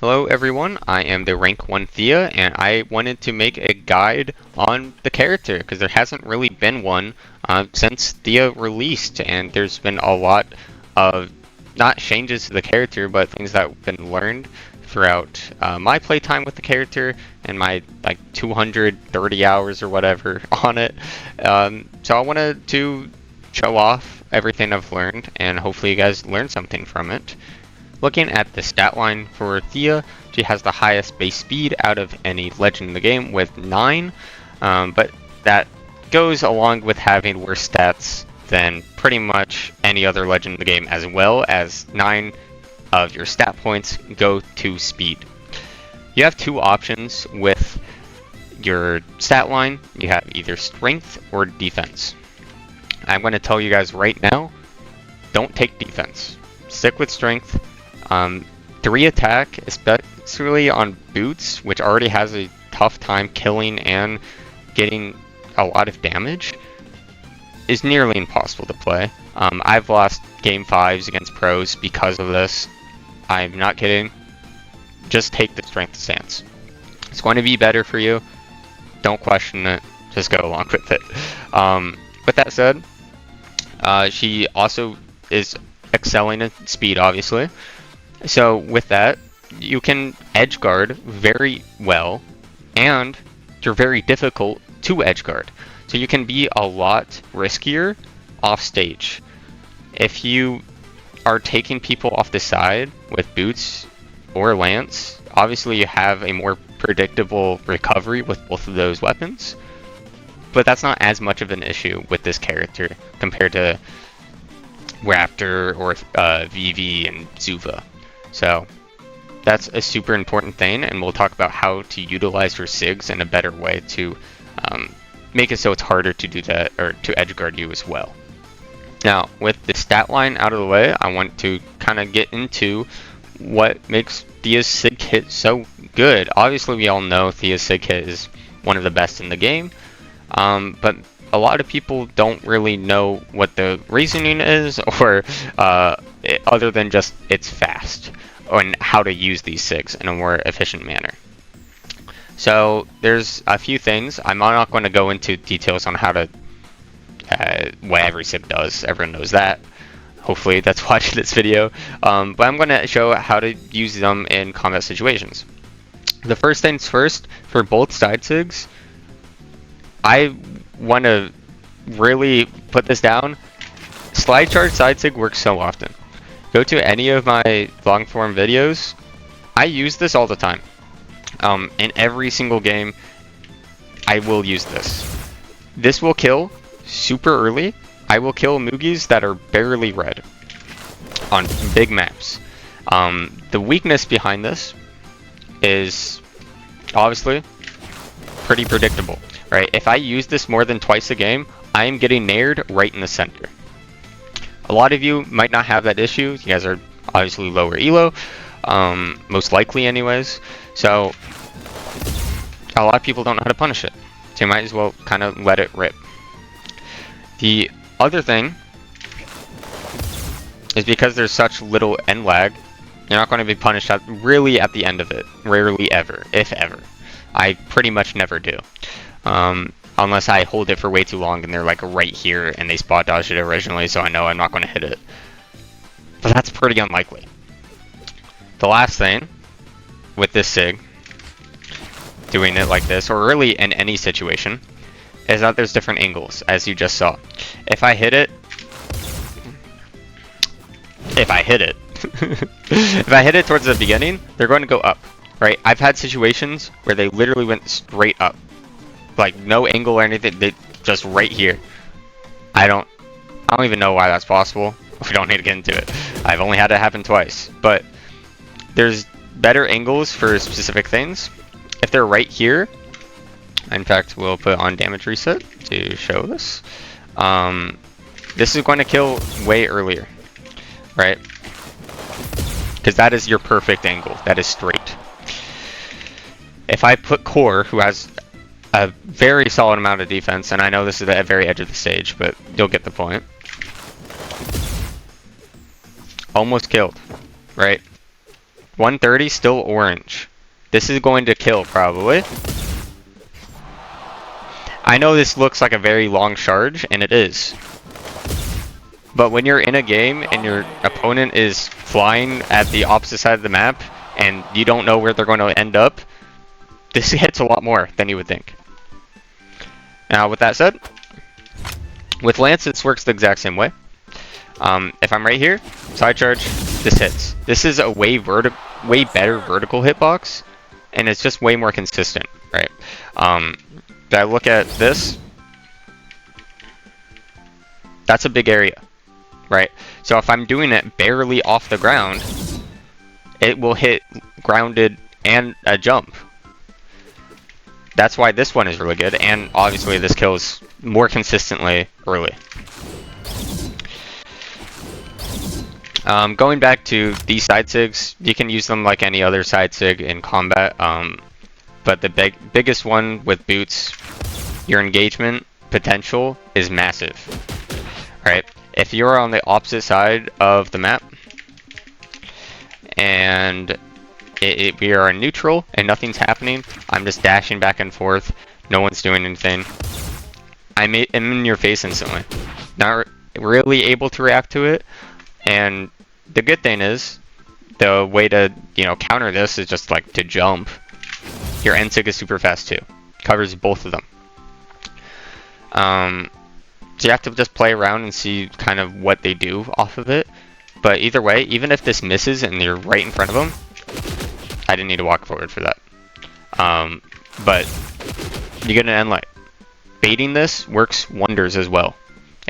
Hello everyone, I am the rank 1 Thea, and I wanted to make a guide on the character, because there hasn't really been one since Thea released, and there's been a lot of, not changes to the character, but things that have been learned throughout my playtime with the character, and my like 230 hours or whatever on it. So I wanted to show off everything I've learned, and hopefully you guys learned something from it. Looking at the stat line for Thea, she has the highest base speed out of any legend in the game with 9, but that goes along with having worse stats than pretty much any other legend in the game, as well as 9 of your stat points go to speed. You have two options with your stat line. You have either strength or defense. I'm going to tell you guys right now, don't take defense. Stick with strength. 3 attack, especially on Boots, which already has a tough time killing and getting a lot of damage, is nearly impossible to play. I've lost game 5s against pros because of this. I'm not kidding. Just take the strength stance. It's going to be better for you. Don't question it. Just go along with it. With that said, she also is excelling in speed, obviously. So with that, you can edge guard very well, and you're very difficult to edge guard. So you can be a lot riskier off stage. If you are taking people off the side with Boots or Lance, obviously you have a more predictable recovery with both of those weapons, but that's not as much of an issue with this character compared to Raptor or VV and Zuva. So that's a super important thing, and we'll talk about how to utilize her SIGs in a better way to make it so it's harder to do that, or to edge guard you as well. Now, with the stat line out of the way, I want to kind of get into what makes Thea's SIG hit so good. Obviously, we all know Thea's SIG hit is one of the best in the game, but a lot of people don't really know what the reasoning is, or other than just it's fast, and how to use these SIGs in a more efficient manner. So there's a few things. I'm not going to go into details on how to what every SIG does. Everyone knows that. Hopefully that's watching this video. But I'm going to show how to use them in combat situations. The first things first, for both side SIGs, I want to really put this down. Slide charge side SIG works so often. Go to any of my long form videos. I use this all the time. In every single game, I will use this. This will kill super early. I will kill Moogies that are barely red on big maps. The weakness behind this is obviously pretty predictable, right? If I use this more than twice a game, I am getting nared right in the center. A lot of you might not have that issue. You guys are obviously lower elo, most likely anyways. So a lot of people don't know how to punish it. So you might as well kind of let it rip. The other thing is, because there's such little end lag, you're not going to be punished really at the end of it. Rarely ever, if ever. I pretty much never do. Unless I hold it for way too long and they're like right here and they spot dodged it originally, so I know I'm not going to hit it. But that's pretty unlikely. The last thing with this SIG, doing it like this, or really in any situation, is that there's different angles, as you just saw. If I hit it, if I hit it towards the beginning, they're going to go up, right? I've had situations where they literally went straight up. Like no angle or anything, they just right here. I don't even know why that's possible. We don't need to get into it. I've only had it happen twice, but there's better angles for specific things. If they're right here, in fact, we'll put on damage reset to show this. This is going to kill way earlier, right? Because that is your perfect angle. That is straight. If I put Core, who has a very solid amount of defense, and I know this is at the very edge of the stage, but you'll get the point. Almost killed, right? 130, still orange. This is going to kill, probably. I know this looks like a very long charge, and it is. But when you're in a game and your opponent is flying at the opposite side of the map, and you don't know where they're going to end up, this hits a lot more than you would think. Now, with that said, with Lance, this works the exact same way. If I'm right here, side charge, this hits. This is a way better vertical hitbox, and it's just way more consistent, right? If I look at this, that's a big area, right? So if I'm doing it barely off the ground, it will hit grounded and a jump. That's why this one is really good, and obviously this kills more consistently early. Going back to these side sigs, you can use them like any other side sig in combat, but the biggest one with boots, your engagement potential is massive, right? If you're on the opposite side of the map, and we are in neutral and nothing's happening, I'm just dashing back and forth, no one's doing anything, I'm in your face instantly. Not really able to react to it, and the good thing is, the way to, counter this is just like to jump. Your Nsig is super fast too. Covers both of them. So you have to just play around and see kind of what they do off of it. But either way, even if this misses and you're right in front of them, I didn't need to walk forward for that. But you get an end light. Baiting this works wonders as well.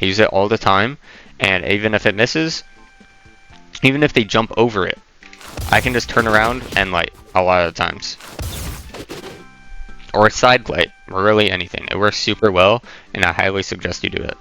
I use it all the time, and even if it misses, even if they jump over it, I can just turn around and light a lot of the times. Or a side light, really anything. It works super well, and I highly suggest you do it.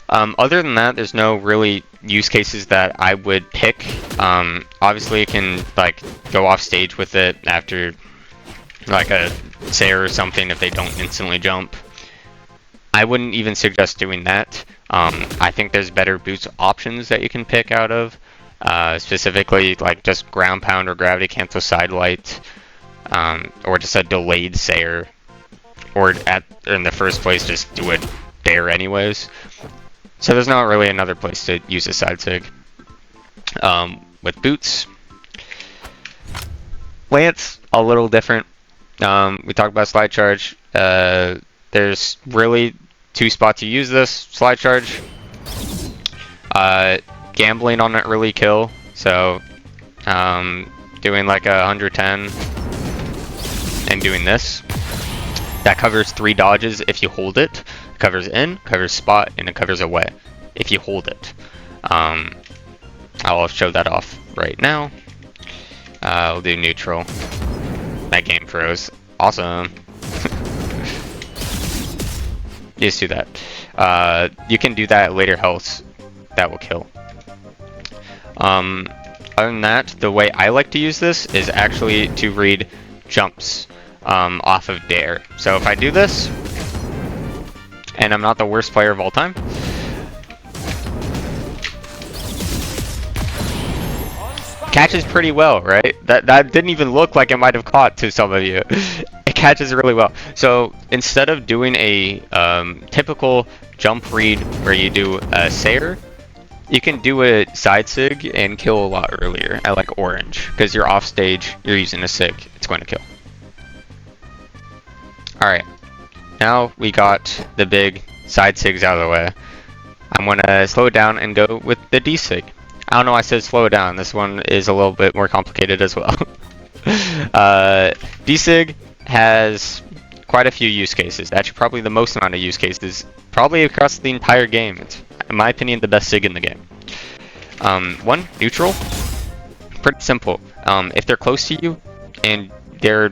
Other than that, there's no really use cases that I would pick. Obviously, you can go off stage with it after like a Sayer or something if they don't instantly jump. I wouldn't even suggest doing that. I think there's better boots options that you can pick out of. Specifically, like just ground pound or gravity cancel side light, or just a delayed Sayer, or in the first place just do it there anyways. So there's not really another place to use a side sig. With boots, Lance, a little different. We talked about slide charge. There's really two spots you use this slide charge. Gambling on it really kill. So doing like 110 and doing this. That covers 3 dodges if you hold it. It covers in, covers spot, and it covers away if you hold it. I'll show that off right now. We'll do neutral. That game froze. Awesome. Just do that. You can do that at later healths. That will kill. Other than that, the way I like to use this is actually to read jumps off of dare. So if I do this, and I'm not the worst player of all time, catches pretty well, right? That didn't even look like it might have caught to some of you. It catches really well. So instead of doing a typical jump read where you do a Sayer, you can do a side sig and kill a lot earlier at like orange, because you're off stage, you're using a sig, it's going to kill. Alright, now we got the big side sigs out of the way. I'm going to slow it down and go with the Dsig. I don't know why I said slow it down, this one is a little bit more complicated as well. Dsig has quite a few use cases, actually probably the most amount of use cases, probably across the entire game. It's, in my opinion, the best sig in the game. One, neutral, pretty simple. If they're close to you and they're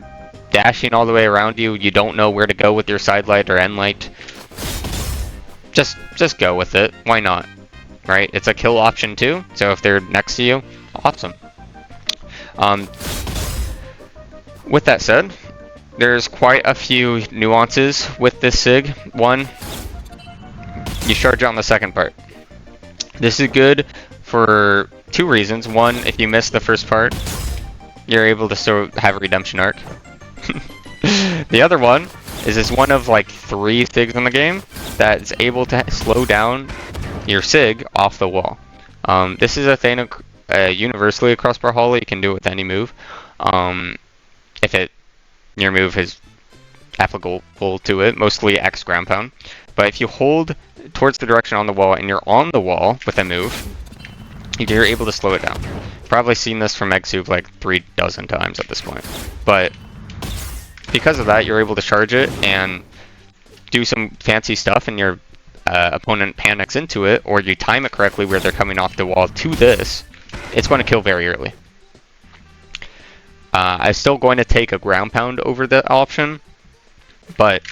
dashing all the way around you, you don't know where to go with your side light or end light, just go with it. Why not? Right? It's a kill option too, so if they're next to you, awesome. With that said, there's quite a few nuances with this sig. One, you charge on the second part. This is good for two reasons. One, if you miss the first part, you're able to still have a redemption arc. The other one is it's one of like 3 Sigs in the game that is able to slow down your Sig off the wall. This is a thing universally across brawlhalla. You can do it with any move. If your move is applicable to it, mostly X ground pound. But if you hold towards the direction on the wall and you're on the wall with a move, you're able to slow it down. Probably seen this from Eggsoup like 3 dozen times at this point. But because of that, you're able to charge it and do some fancy stuff, and your opponent panics into it, or you time it correctly where they're coming off the wall to this, it's going to kill very early. I'm still going to take a ground pound over the option, but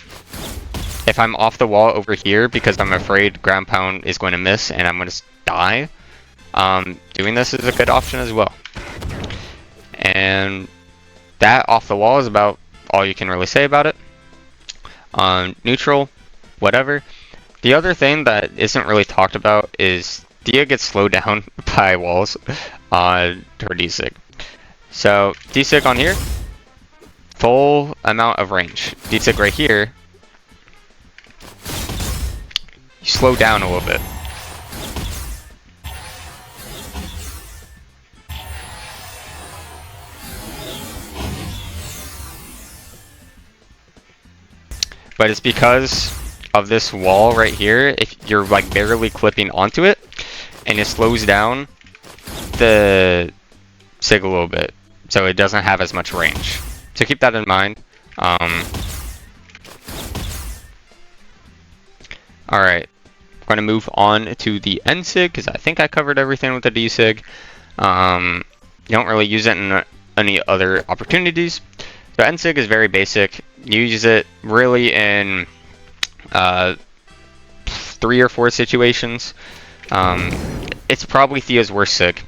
if I'm off the wall over here because I'm afraid ground pound is going to miss and I'm going to die, doing this is a good option as well. And that off the wall is about all you can really say about it. Neutral, whatever. The other thing that isn't really talked about is Thea gets slowed down by walls on her Dsig. So Dsig on here, full amount of range. Dsig right here, you slow down a little bit. But it's because of this wall right here. If you're like barely clipping onto it, and it slows down the Sig a little bit, so it doesn't have as much range. So keep that in mind. Alright, I'm going to move on to the Nsig, because I think I covered everything with the Dsig. You don't really use it in any other opportunities. So Nsig is very basic. You use it really in 3 or 4 situations. It's probably Thea's worst Sig.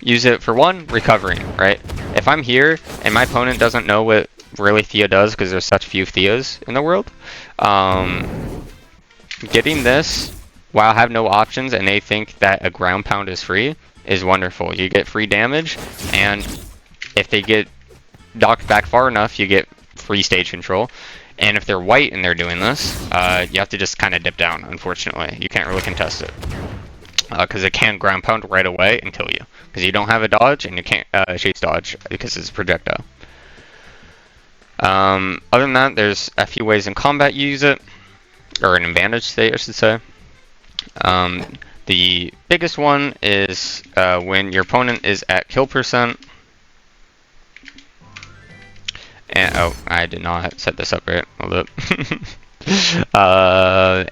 Use it for 1, recovering, right? If I'm here and my opponent doesn't know what really Thea does because there's such few Theas in the world, getting this while I have no options and they think that a ground pound is free is wonderful. You get free damage, and if they get knocked back far enough, you get free stage control. And if they're white and they're doing this, you have to just kind of dip down, unfortunately. You can't really contest it. Because it can ground pound right away and kill you. Because you don't have a dodge, and you can't chase dodge because it's a projectile. Other than that, there's a few ways in combat you use it. Or an advantage state, I should say. The biggest one is when your opponent is at kill percent. And, oh, I did not set this up right. Hold up.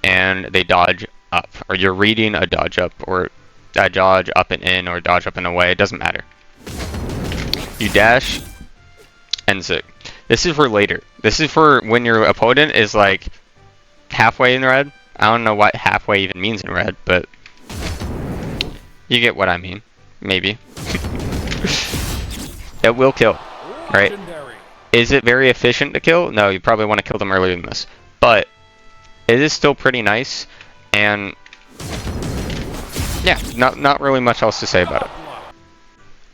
And they dodge up, or you're reading a dodge up, or a dodge up and in, or dodge up and away. It doesn't matter. You dash, Nsig. This is for later. This is for when your opponent is like halfway in red. I don't know what halfway even means in red, but you get what I mean. Maybe. It will kill, right? Is it very efficient to kill? No, you probably want to kill them earlier than this. But it is still pretty nice, and yeah, not really much else to say about it.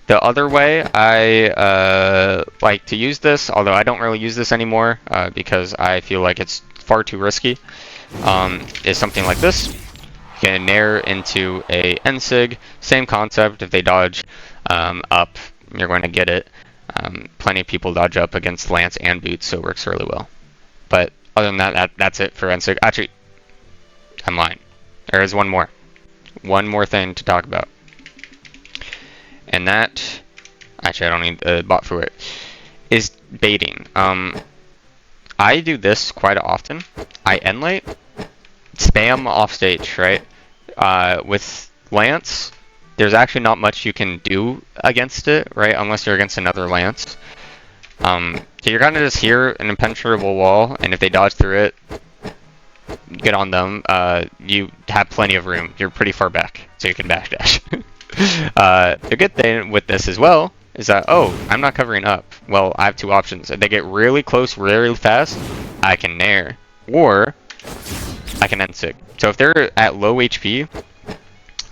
The other way I like to use this, although I don't really use this anymore because I feel like it's far too risky, is something like this. You can nair into a Nsig. Same concept. If they dodge up, you're going to get it. Plenty of people dodge up against Lance and Boots, so it works really well. But other than that, that's it for Nsig. Actually, I'm lying. There is one more. One more thing to talk about. And that, actually I don't need the bot for it, is baiting. I do this quite often. I end late, spam off stage, right? With Lance, there's actually not much you can do against it, right? Unless you're against another Lance. So you're kind of just here, an impenetrable wall, and if they dodge through it, get on them. You have plenty of room. You're pretty far back, so you can backdash. The good thing with this as well is that, oh, I'm not covering up. Well, I have 2 options. If they get really close really fast, I can nair, or I can Nsig. So if they're at low HP,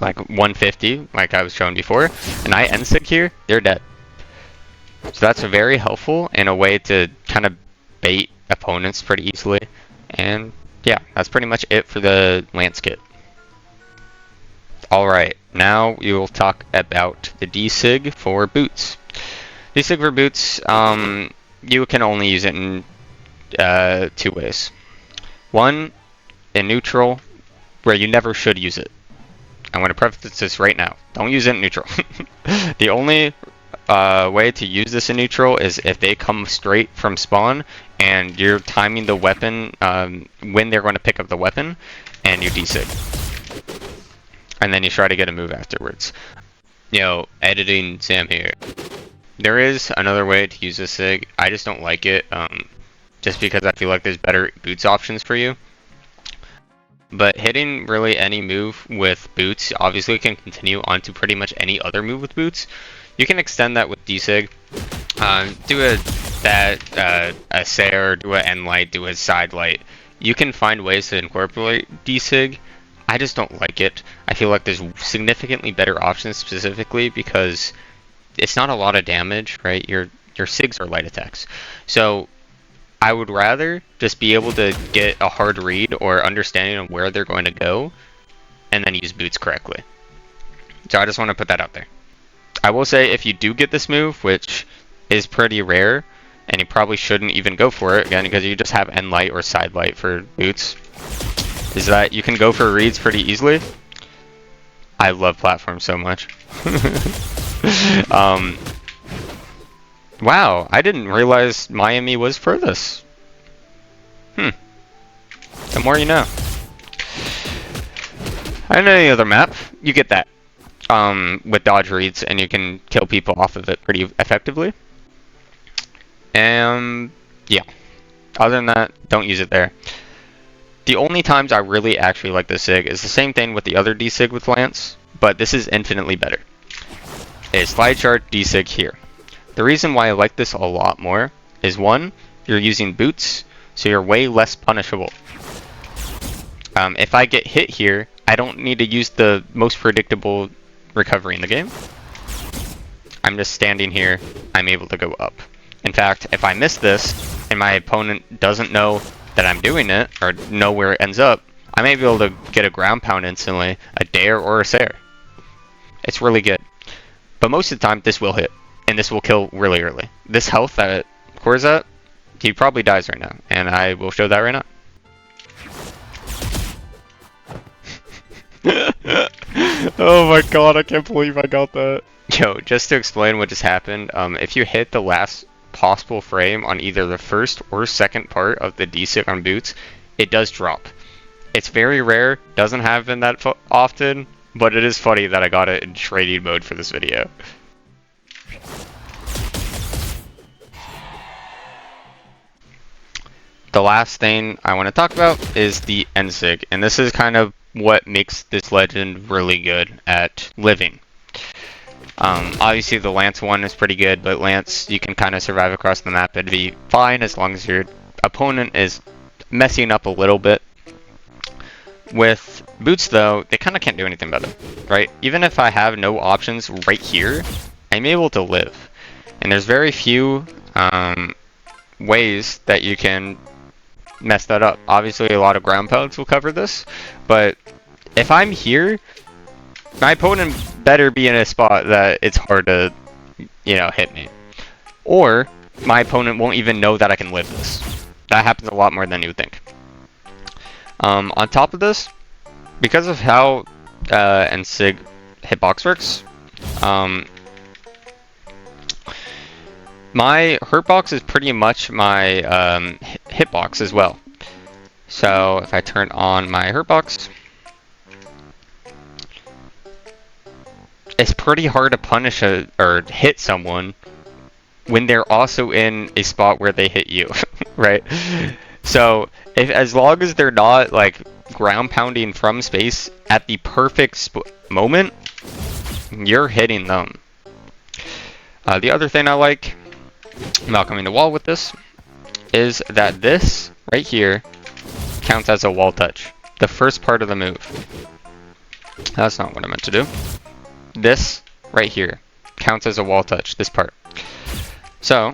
like 150, like I was showing before, and I Nsig here, they're dead. So that's very helpful in a way to kind of bait opponents pretty easily. And yeah, that's pretty much it for the Lance kit. Alright, now we will talk about the Dsig for Boots. Dsig for Boots, you can only use it in 2 ways. One, in neutral, where you never should use it. I'm going to preface this right now. Don't use it in neutral. The only way to use this in neutral is if they come straight from spawn and you're timing the weapon when they're going to pick up the weapon, and you Dsig. And then you try to get a move afterwards. Yo, editing Sam here. There is another way to use this Sig. I just don't like it, just because I feel like there's better boots options for you. But hitting really any move with boots obviously can continue onto pretty much any other move with boots. You can extend that with Dsig. Do a Sair, do a end light, do a side light. You can find ways to incorporate Dsig. I just don't like it. I feel like there's significantly better options specifically because it's not a lot of damage, right? Your Sigs are light attacks. So I would rather just be able to get a hard read or understanding of where they're going to go and then use boots correctly. So I just want to put that out there. I will say if you do get this move, which is pretty rare, and you probably shouldn't even go for it, again, because you just have end light or side light for boots, is that you can go for reads pretty easily. I love platforms so much. Wow, I didn't realize Miami was furthest. The more you know. On any other map, you get that. With dodge reads, and you can kill people off of it pretty effectively. And yeah, other than that, don't use it there. The only times I really actually like this Sig is the same thing with the other Dsig with Lance, but this is infinitely better. It's slide chart Dsig here. The reason why I like this a lot more is one, you're using boots, so you're way less punishable. If I get hit here, I don't need to use the most predictable recovery in the game. I'm just standing here, I'm able to go up. In fact, if I miss this, and my opponent doesn't know that I'm doing it, or know where it ends up, I may be able to get a ground pound instantly, a dare, or a Sair. It's really good. But most of the time, this will hit, and this will kill really early. This health that Core's at, he probably dies right now, and I will show that right now. Oh my god, I can't believe I got that. Yo, just to explain what just happened, if you hit the last possible frame on either the first or second part of the Dsig on boots, it does drop. It's very rare, doesn't happen that often, but it is funny that I got it in trading mode for this video. The last thing I want to talk about is the Nsig, and this is kind of what makes this legend really good at living. Obviously the Lance one is pretty good, but Lance, you can kind of survive across the map. It'd be fine as long as your opponent is messing up a little bit. With Boots though, they kind of can't do anything about it, right? Even if I have no options right here, I'm able to live. And there's very few ways that you can mess that up. Obviously a lot of ground pounds will cover this, but if I'm here, my opponent better be in a spot that it's hard to, you know, hit me. Or my opponent won't even know that I can live this. That happens a lot more than you would think. On top of this, because of how Nsig hitbox works, my hurtbox is pretty much my hitbox as well. So if I turn on my hurtbox, it's pretty hard to punish or hit someone when they're also in a spot where they hit you, right? So as long as they're not like ground pounding from space at the perfect moment, you're hitting them. The other thing I like about coming to wall with this is that this right here counts as a wall touch, the first part of the move. That's not what I meant to do. This right here counts as a wall touch, this part. So,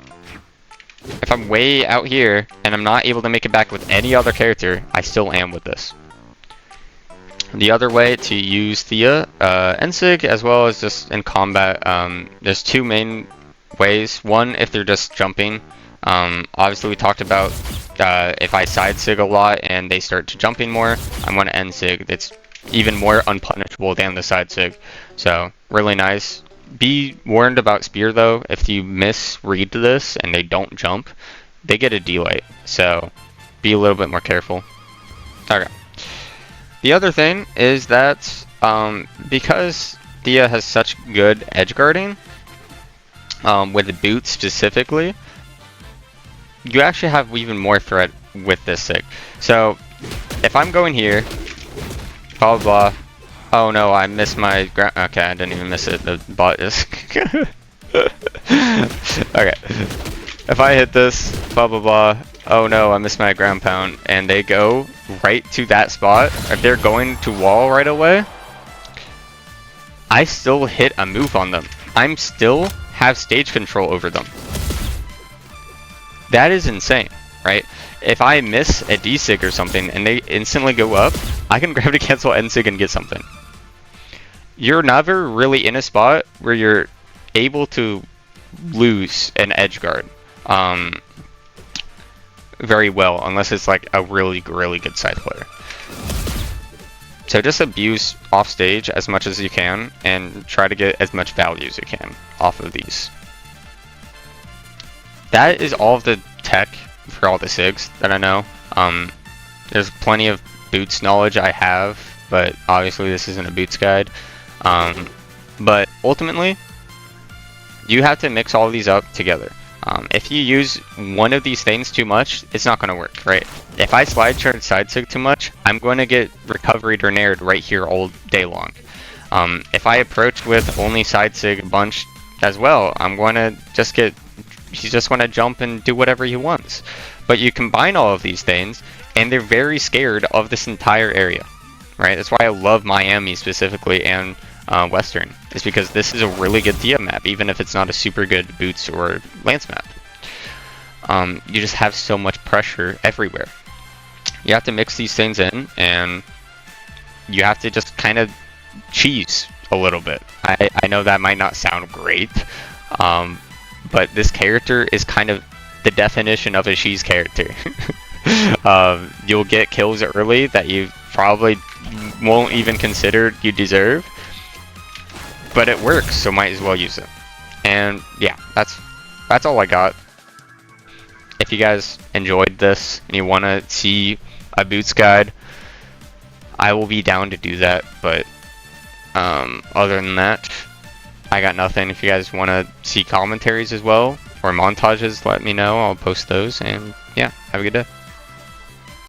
if I'm way out here and I'm not able to make it back with any other character, I still am with this. The other way to use Thea, Nsig, as well as just in combat, there's two main ways. One, if they're just jumping. Obviously we talked about if I side sig a lot and they start to jumping more, I want to Nsig. It's even more unpunishable than the side sig. So, really nice. Be warned about spear though. If you misread this and they don't jump, they get a delay. So, be a little bit more careful. Okay. The other thing is that because Thea has such good edge guarding, with the boots specifically, you actually have even more threat with this Sig. So, if I'm going here, blah blah blah. Oh no, I missed my ground. Okay, I didn't even miss it. The bot is. Okay. If I hit this, blah blah blah. Oh no, I missed my ground pound. And they go right to that spot. If they're going to wall right away, I still hit a move on them. I'm still have stage control over them. That is insane, right? If I miss a Dsig or something and they instantly go up, I can gravity cancel Nsig and get something. You're never really in a spot where you're able to lose an edge guard very well, unless it's like a really good scythe player. So just abuse off stage as much as you can and try to get as much value as you can off of these. That is all of the tech for all the SIGs that I know. There's plenty of boots knowledge I have, but obviously this isn't a boots guide. But ultimately, you have to mix all of these up together. If you use one of these things too much, it's not going to work, right? If I slide charge side sig too much, I'm going to get recovered or nared right here all day long. If I approach with only side sig a bunch as well, I'm going to just get, he's just going to jump and do whatever he wants. But you combine all of these things, and they're very scared of this entire area, right? That's why I love Miami specifically and Western, is because this is a really good Thea map, even if it's not a super good Boots or Lance map. You just have so much pressure everywhere. You have to mix these things in, and you have to just kind of cheese a little bit. I know that might not sound great, but this character is kind of the definition of a cheese character. You'll get kills early that you probably won't even consider you deserve, but it works, so might as well use it. And yeah, that's all I got. If you guys enjoyed this and you want to see a Boots guide, I will be down to do that, but other than that, I got nothing. If you guys want to see commentaries as well, or montages, let me know. I'll post those, and yeah, have a good day.